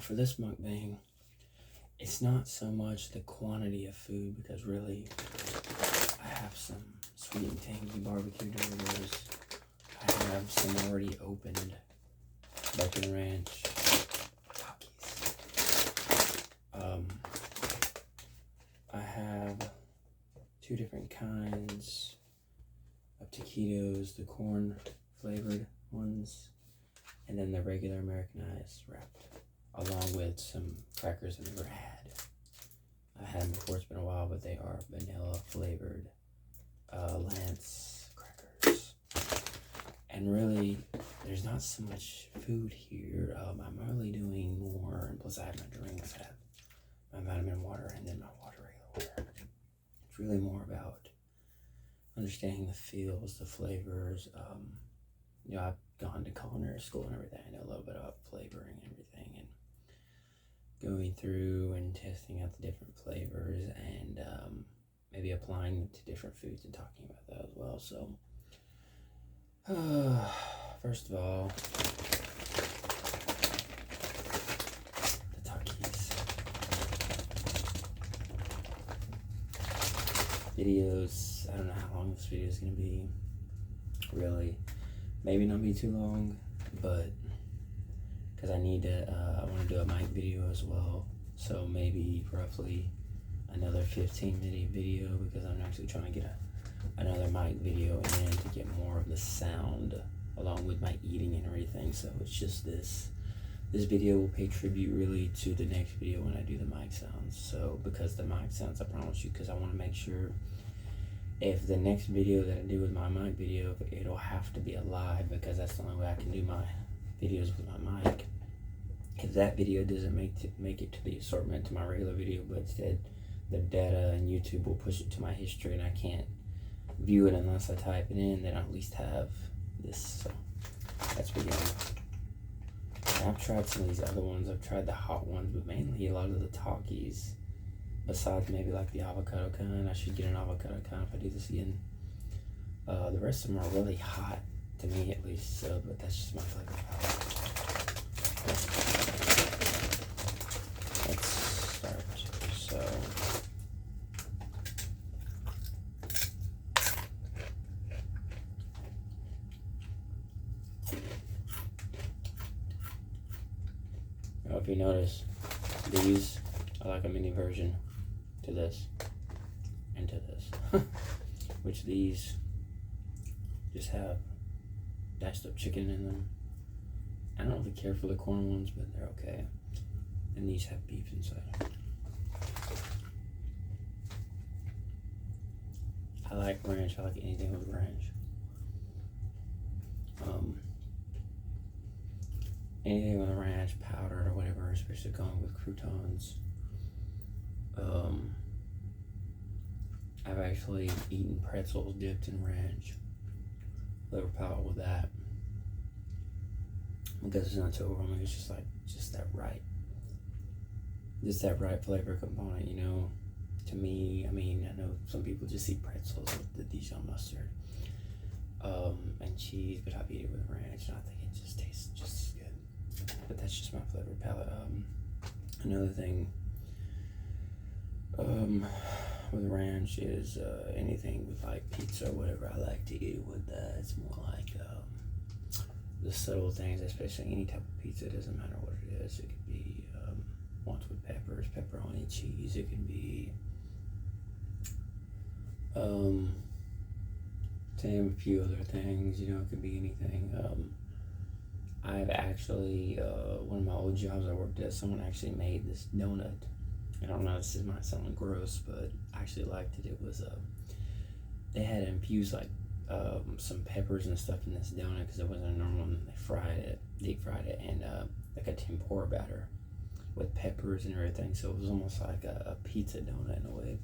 for this mukbang, it's not so much the quantity of food, because really I have some sweet and tangy barbecue Doritos. I have some already opened bacon ranch Takis. I have 2 different kinds of taquitos, the corn flavored ones, and then the regular Americanized wrapped, along with some crackers I've never had. I've had them before, it's been a while, but they are vanilla flavored Lance crackers. And really, there's not so much food here. I'm really doing more, and plus I have my drinks, I have my vitamin water, and then my regular water. It's really more about understanding the feels, the flavors. I've gone to culinary school and everything. I know a little bit about flavoring and everything, and going through and testing out the different flavors, and maybe applying them to different foods and talking about that as well. So, first of all, the Takis. Videos, I don't know how long this video is going to be, really. Maybe not be too long, but because I need to, I want to do a mic video as well. So maybe roughly another 15-minute video, because I'm actually trying to get another mic video in to get more of the sound along with my eating and everything. So it's just this video will pay tribute really to the next video when I do the mic sounds. So because the mic sounds, I promise you, because I want to make sure if the next video that I do with my mic video, it'll have to be a live, because that's the only way I can do my videos with my mic. If that video doesn't make it to the assortment to my regular video, but instead the data and YouTube will push it to my history and I can't view it unless I type it in, then I at least have this. So that's what I've tried some of these other ones. I've tried the hot ones, but mainly a lot of the Takis. Besides maybe like the avocado kind. I should get an avocado kind if I do this again. The rest of them are really hot, to me at least, so, but that's just my flavor palette. Let's start. So, if you notice, these are like a mini version to this and to this, which these just have dashed up chicken in them. I don't really care for the corn ones, but they're okay. And these have beef inside. I like ranch. I like anything with ranch. Anything with ranch powder or whatever, especially going with croutons. I've actually eaten pretzels dipped in ranch. Liver palate with that, because it's not too overwhelming. It's just that right flavor component, to me. I mean, I know some people just eat pretzels with the Dijon mustard and cheese, but I've eaten it with ranch, and I think it just tastes just as good. But that's just my flavor palette. Another thing with ranch is anything with like pizza or whatever. I like to eat it with that. It's more like the subtle things, especially any type of pizza. It doesn't matter what it is. It could be ones with peppers, pepperoni, cheese. It could be a few other things. It could be anything. I've actually one of my old jobs I worked at, someone actually made this donut. I don't know, this might sound gross, but I actually liked it. It was they had infused like some peppers and stuff in this donut, because it wasn't a normal one. They deep fried it, and like a tempura batter with peppers and everything. So it was almost like a pizza donut in a way,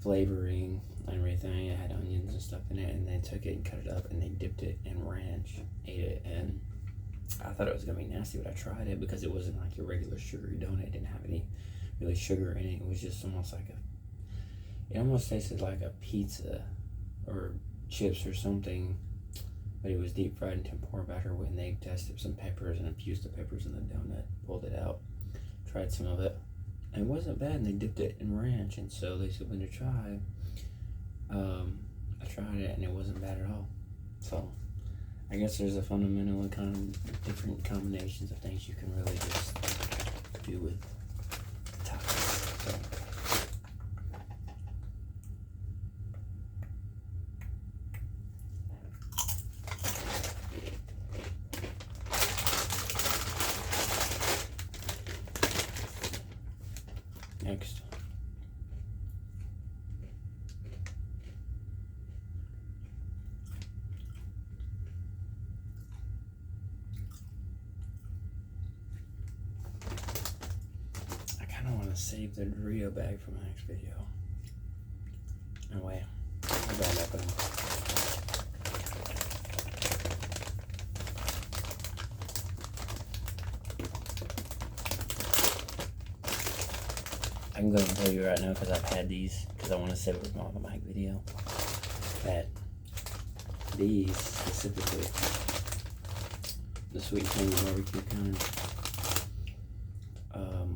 flavoring and everything. It had onions and stuff in it, and they took it and cut it up, and they dipped it in ranch, ate it, and I thought it was gonna be nasty, but I tried it because it wasn't like your regular sugary donut. It didn't have any really sugar in it. It was just almost like it almost tasted like a pizza or chips or something, but it was deep fried in tempura batter when they tested some peppers and infused the peppers in the donut, pulled it out. tried some of it. And it wasn't bad, and they dipped it in ranch, and so they said when to try. I tried it, and it wasn't bad at all. So I guess there's a fundamental kind of different combinations of things you can really just do with tacos. So. Next. I kind of want to save the Dorito bag for my next video. No way. I'll go and open them. I can go ahead and tell you right now, because I've had these, because I want to save it for my mic video, that these specifically, the sweet tangy barbecue kind,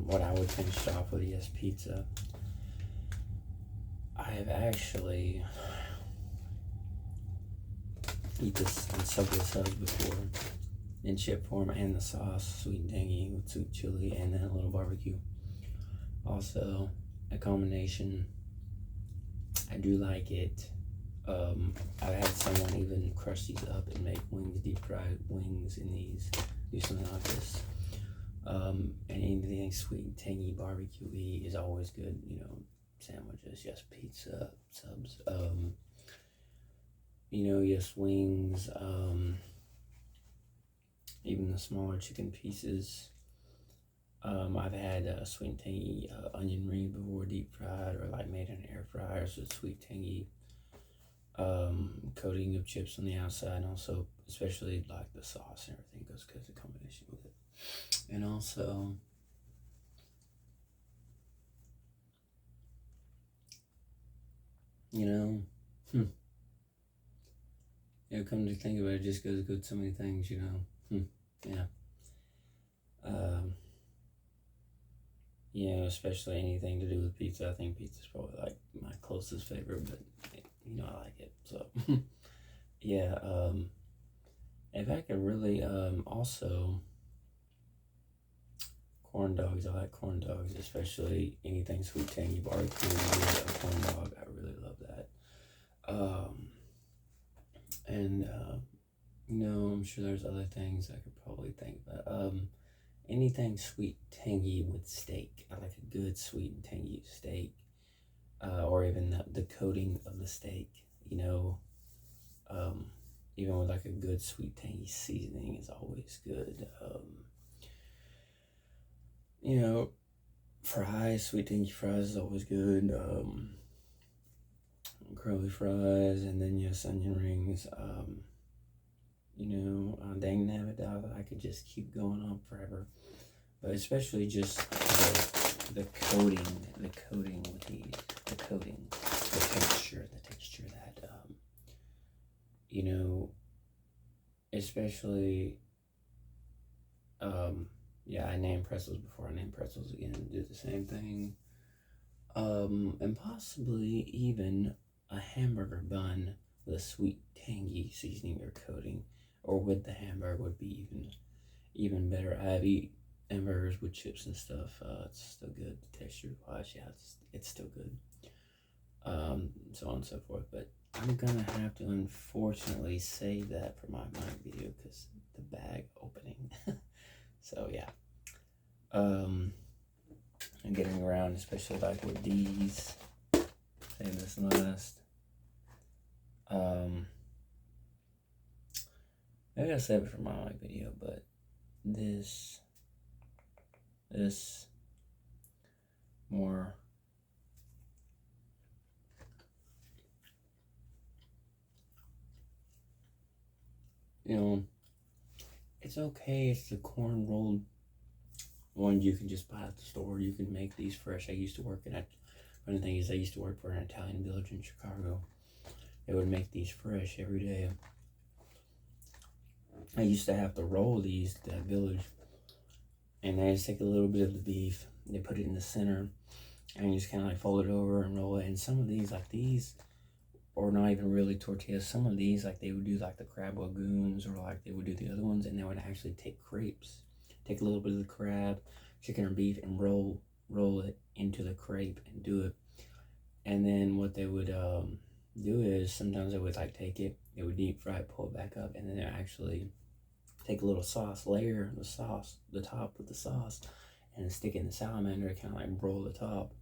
what I would finish it off with is pizza. I have actually eat this on Subway subs before, in chip form, and the sauce, sweet and tangy with sweet chili and then a little barbecue. Also, a combination. I do like it. I've had someone even crush these up and make wings, deep fried wings in these. Do something like this. And anything sweet and tangy barbecue-y is always good. You know, sandwiches, yes, pizza, subs. You know, yes, wings. Even the smaller chicken pieces. I've had sweet and tangy onion rings before, deep fried, or like made in an air fryer, so sweet tangy coating of chips on the outside, and also especially like the sauce and everything goes good as a combination with it. And also, you know, come to think about it, just goes good so many things, you know. Yeah. You know, especially anything to do with pizza. I think pizza's probably like my closest favorite, but you know, I like it. So, yeah. If I could really, also, corn dogs. I like corn dogs, especially anything sweet, tangy, barbecue, a corn dog. I really love that. And you know, I'm sure there's other things I could probably think about. Anything sweet, tangy with steak. I like a good sweet and tangy steak, or even the coating of the steak. You know, even with like a good sweet, tangy seasoning is always good. You know, fries, sweet, tangy fries is always good. Curly fries, and then yes, onion rings. You know, dang nabbit dog, I could just keep going on forever. But especially just the coating with these, the texture that, you know, especially, yeah, I named pretzels before, I named pretzels again, do the same thing. And possibly even a hamburger bun with a sweet, tangy seasoning or coating, or with the hamburger would be even better. I've eaten hamburgers with chips and stuff. It's still good. Texture wise, yeah, it's still good. So on and so forth. But I'm gonna have to unfortunately save that for my video because the bag opening. So yeah. I'm getting around, especially like with these. Save this last. Maybe I'll save it for my video, but this more. You know, it's okay. It's the corn rolled ones you can just buy at the store. You can make these fresh. I used to work in funny thing is I used to work for an Italian village in Chicago. They would make these fresh every day. I used to have to roll these to that village, and I just take a little bit of the beef, they put it in the center, and you just kind of like fold it over and roll it. And some of these, like these, or not even really tortillas, some of these, like they would do like the crab lagoons, or like they would do the other ones, and they would actually take crepes, take a little bit of the crab, chicken or beef, and roll it into the crepe and do it. And then what they would do is sometimes they would like take it, they would deep fry it, pull it back up, and then they actually take a little sauce, layer the sauce, the top with the sauce, and stick it in the salamander, kind of like roll the top,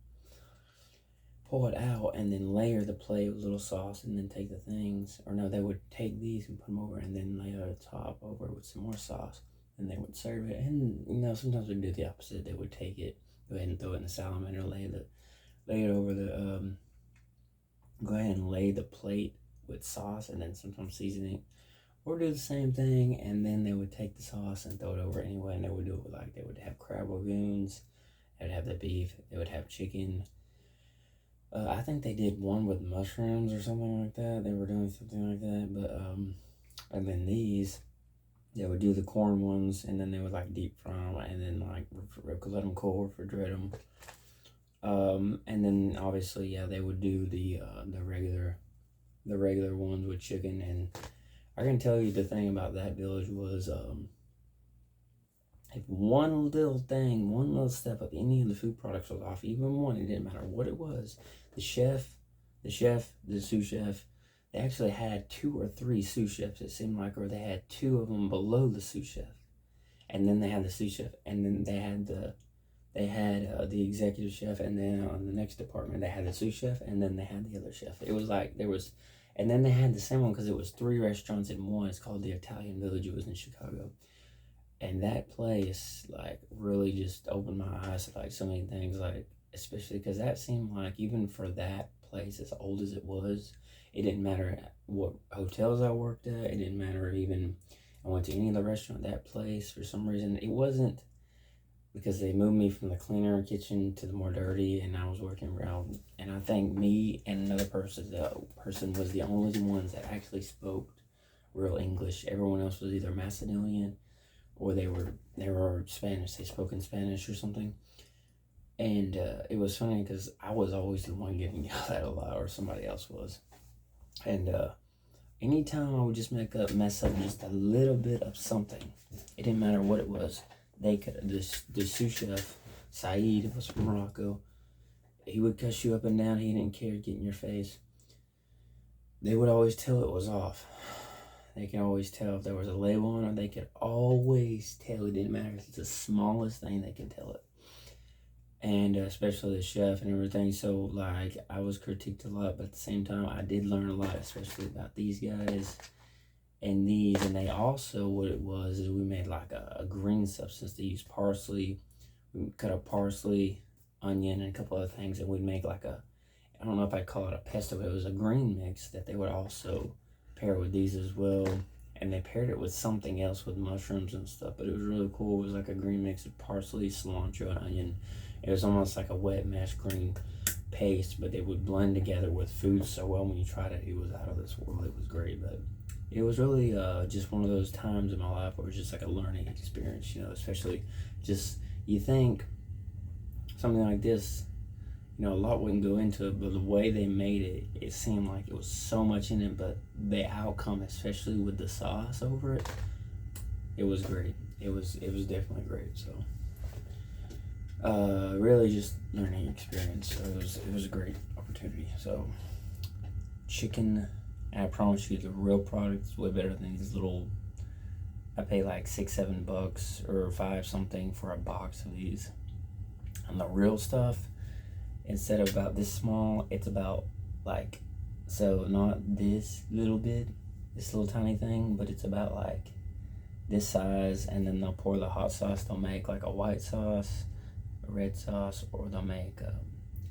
pull it out, and then layer the plate with a little sauce, and then take the things, or no, they would take these and put them over, and then layer the top over with some more sauce, and they would serve it. And you know, sometimes we'd do the opposite. They would take it, go ahead and throw it in the salamander, lay it over the go ahead and lay the plate with sauce, and then sometimes seasoning, or do the same thing, and then they would take the sauce and throw it over anyway. And they would do it with, like, they would have crab lagoons, they would have the beef, they would have chicken. I think they did one with mushrooms or something like that. They were doing something like that, but and then these, they would do the corn ones, and then they would like deep fry them, and then like let them cool, refrigerate them. And then obviously, yeah, they would do the regular ones with chicken. And I can tell you the thing about that village was, if one little step of any of the food products was off, even one, it didn't matter what it was. The sous chef, they actually had 2 or 3 sous chefs, it seemed like, or they had 2 of them below the sous chef, and then they had the sous chef, and then they had the executive chef, and then on the next department they had the sous chef, and then they had the other chef. It was like and then they had the same one because it was 3 restaurants in one. It's called the Italian Village. It was in Chicago, and that place like really just opened my eyes to like so many things, like especially because that seemed like, even for that place, as old as it was, it didn't matter what hotels I worked at. It didn't matter even I went to any of the restaurant. That place, for some reason, it wasn't, because they moved me from the cleaner kitchen to the more dirty, and I was working around, and I think me and another person was the only ones that actually spoke real English. Everyone else was either Macedonian, or they were Spanish. They spoke in Spanish or something. And it was funny because I was always the one getting yelled at a lot, or somebody else was. And anytime I would just mess up just a little bit of something, it didn't matter what it was. They could, the sous chef, Saeed, was from Morocco. He would cuss you up and down. He didn't care to get in your face. They would always tell it was off. They could always tell if there was a label on it. They could always tell. It didn't matter if it's the smallest thing, they could tell it. And especially the chef and everything. So like, I was critiqued a lot, but at the same time I did learn a lot, especially about these guys and these. And they also, what it was is we made like a green substance. They used parsley. We cut up parsley, onion, and a couple other things, and we'd make like I don't know if I'd call it a pesto, but it was a green mix that they would also pair with these as well. And they paired it with something else, with mushrooms and stuff, but it was really cool. It was like a green mix of parsley, cilantro, and onion. It was almost like a wet mashed green paste, but they would blend together with food so well. When you tried it, it was out of this world. It was great, but it was really just one of those times in my life where it was just like a learning experience, you know, especially just, you think something like this, you know, a lot wouldn't go into it, but the way they made it, it seemed like it was so much in it, but the outcome, especially with the sauce over it, it was great. It was definitely great. So really just learning experience. So it was a great opportunity. So chicken, and I promise you, the real product is way better than these little. I pay like $6-7 or $5 something for a box of these. And the real stuff, instead of about this small, it's about like, so not this little bit, this little tiny thing, but it's about like this size. And then they'll pour the hot sauce. They'll make like a white sauce, a red sauce, or they'll make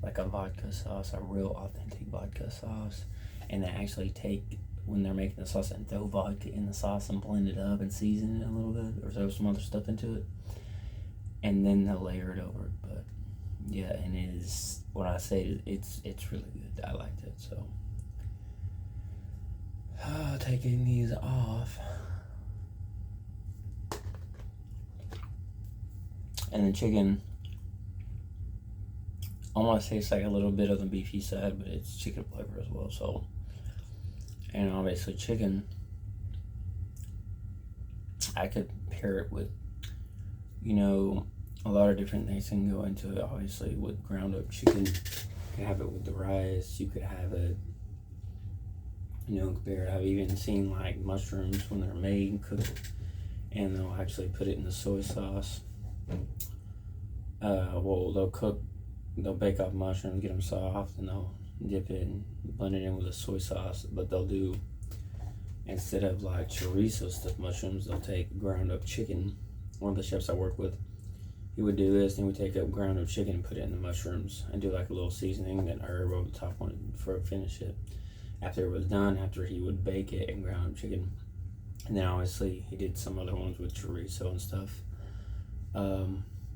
like a vodka sauce, a real authentic vodka sauce. And they actually take, when they're making the sauce, and throw vodka in the sauce and blend it up and season it a little bit, or throw some other stuff into it, and then they'll layer it over it. But yeah, and it is, when I say it's really good. I liked it. So taking these off, and the chicken, almost tastes like a little bit of the beefy side, but it's chicken flavor as well. So, and obviously chicken, I could pair it with, you know, a lot of different things can go into it. Obviously, with ground up chicken, you can have it with the rice. You could have it, you know, compared. I've even seen like mushrooms when they're made and cooked, and they'll actually put it in the soy sauce. Well, they'll bake up mushrooms, get them soft, and they'll dip it and blend it in with a soy sauce. But they'll do, instead of like chorizo stuffed mushrooms, they'll take ground up chicken. One of the chefs I work with, he would do this, and he would take up ground up chicken and put it in the mushrooms and do like a little seasoning, then herb over the top on it for finish it. After it was done, after he would bake it and ground up chicken. And then obviously he did some other ones with chorizo and stuff.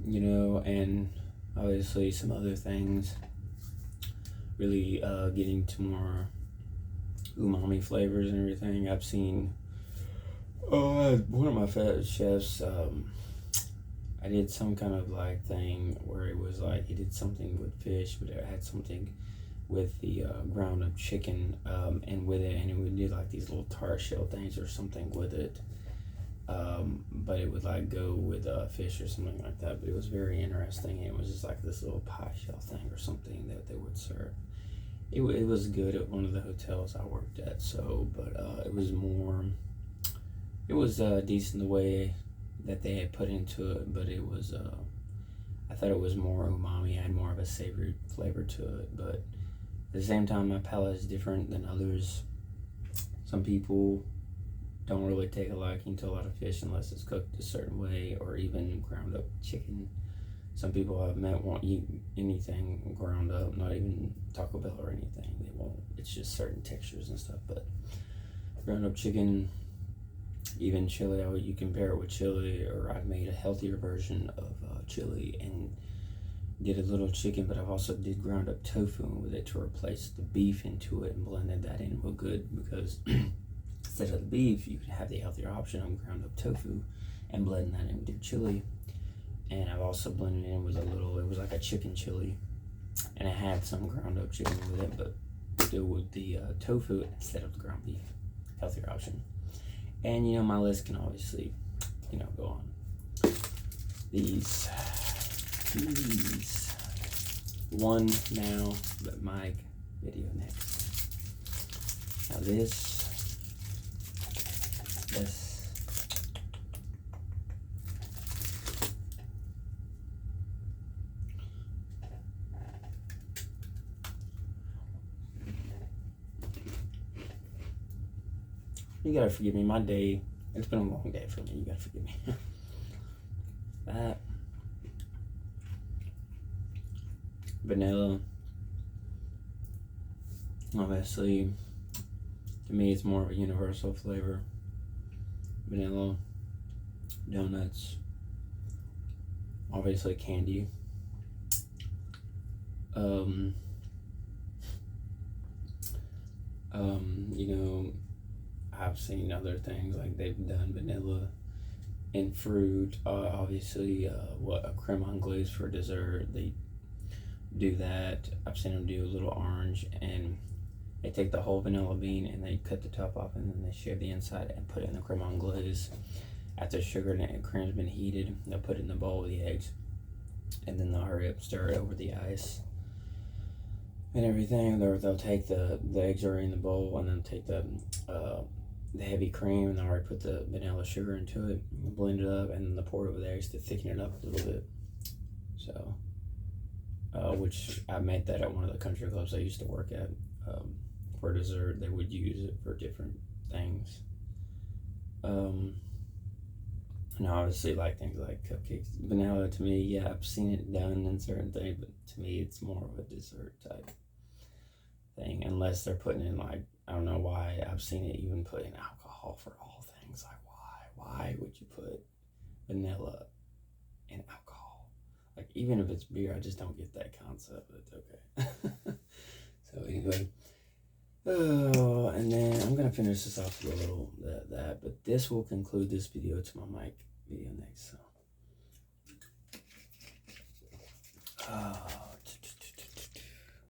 You know, and obviously some other things, really getting to more umami flavors and everything. I've seen one of my favorite chefs, I did some kind of like thing where it was like he did something with fish, but it had something with the ground up chicken and with it, and it would do like these little tart shell things or something with it. But it would like go with fish or something like that. But it was very interesting. It was just like this little pie shell thing or something that they would serve. It was good at one of the hotels I worked at. So, but it was more. It was decent the way that they had put into it, but it was. I thought it was more umami. Had more of a savory flavor to it, but at the same time, my palate is different than others. Some people don't really take a liking to a lot of fish unless it's cooked a certain way, or even ground up chicken. Some people I've met won't eat anything ground up, not even Taco Bell or anything. They won't. It's just certain textures and stuff. But ground up chicken, even chili, you can pair it with chili, or I've made a healthier version of chili and did a little chicken, but I've also did ground up tofu with it to replace the beef into it and blended that in real good, because instead of the beef, you could have the healthier option of ground up tofu and blending that in with your chili. And I've also blended in with a little, it was like a chicken chili, and it had some ground up chicken with it, but still with the tofu instead of the ground beef. Healthier option. And you know, my list can obviously, you know, go on. These one now, but my video next. Now this. You gotta forgive me, my day, it's been a long day for me, you gotta forgive me. That. Vanilla. Obviously, to me it's more of a universal flavor. Vanilla. Donuts. Obviously candy. You know, I've seen other things like they've done vanilla and fruit. Obviously, a creme anglaise for dessert. They do that. I've seen them do a little orange, and they take the whole vanilla bean and they cut the top off, and then they shave the inside and put it in the creme anglaise. After the sugar and cream's been heated, they'll put it in the bowl with the eggs, and then they'll hurry up, stir it over the ice and everything. They'll take the eggs are in the bowl, and then take the heavy cream, and I already put the vanilla sugar into it, blend it up, and then they pour it over the eggs to thicken it up a little bit. So, which I made that at one of the country clubs I used to work at. For dessert, they would use it for different things. And obviously, like things like cupcakes, vanilla to me, yeah, I've seen it done in certain things, but to me, it's more of a dessert type thing, unless they're putting in, like, I don't know why I've seen it even put in alcohol for all things. Like, why would you put vanilla in alcohol? Like, even if it's beer, I just don't get that concept, but it's okay. So anyway, and then I'm gonna finish this off with a little that, but this will conclude this video to my mic video next. So.